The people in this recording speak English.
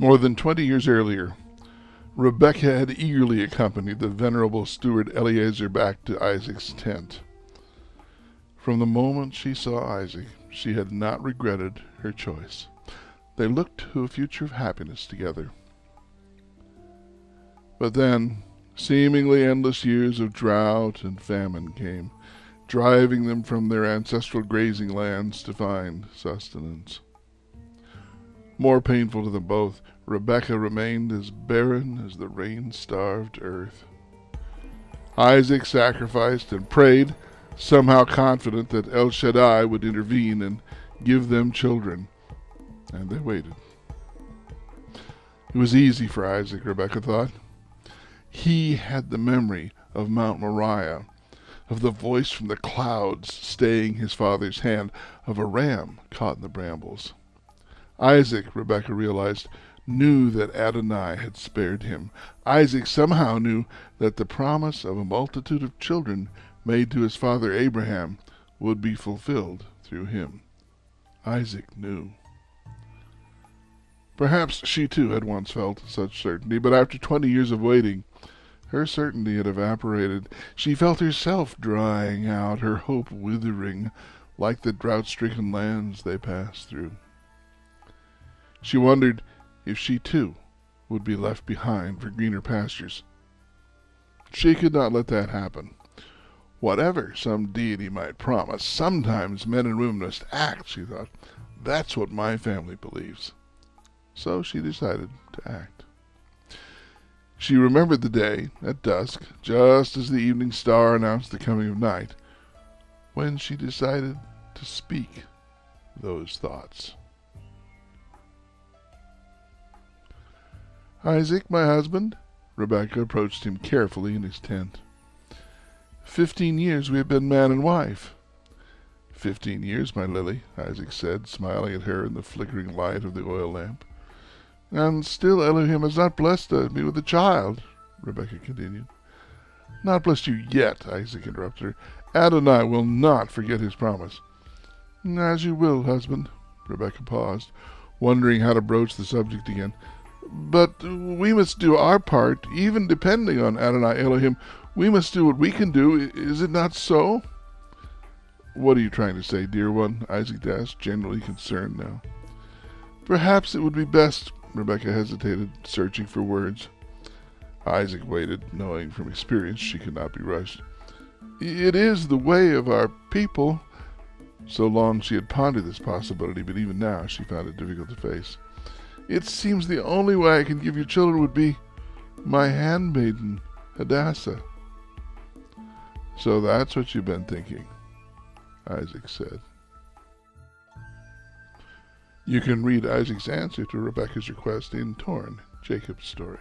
More than 20 years earlier, Rebekah had eagerly accompanied the venerable steward Eliezer back to Isaac's tent. From the moment she saw Isaac, she had not regretted her choice. They looked to a future of happiness together. But then, seemingly endless years of drought and famine came, driving them from their ancestral grazing lands to find sustenance. More painful to them both, Rebekah remained as barren as the rain-starved earth. Isaac sacrificed and prayed, somehow confident that El Shaddai would intervene and give them children, and they waited. It was easy for Isaac, Rebekah thought. He had the memory of Mount Moriah, of the voice from the clouds staying his father's hand, of a ram caught in the brambles. Isaac, Rebekah realized, knew that Adonai had spared him. Isaac somehow knew that the promise of a multitude of children made to his father Abraham would be fulfilled through him. Isaac knew. Perhaps she too had once felt such certainty, but after 20 years of waiting, her certainty had evaporated. She felt herself drying out, her hope withering, like the drought-stricken lands they passed through. She wondered if she too would be left behind for greener pastures. She could not let that happen. Whatever some deity might promise, sometimes men and women must act, she thought. That's what my family believes. So she decided to act. She remembered the day, at dusk, just as the evening star announced the coming of night, when she decided to speak those thoughts. Isaac, my husband, Rebekah approached him carefully in his tent. 15 years we have been man and wife. 15 years, my lily, Isaac said, smiling at her in the flickering light of the oil lamp. And still Elohim has not blessed me with a child, Rebekah continued. Not blessed you yet, Isaac interrupted her. Adonai will not forget his promise. As you will, husband. Rebekah paused, wondering how to broach the subject again. But we must do our part, even depending on Adonai Elohim. We must do what we can do. Is it not so? What are you trying to say, dear one? Isaac asked, genuinely concerned now. Perhaps it would be best, Rebekah hesitated, searching for words. Isaac waited, knowing from experience she could not be rushed. It is the way of our people. So long she had pondered this possibility, but even now she found it difficult to face. It seems the only way I can give you children would be my handmaiden, Hadassah. So that's what you've been thinking, Isaac said. You can read Isaac's answer to Rebekah's request in Torn, Jacob's story.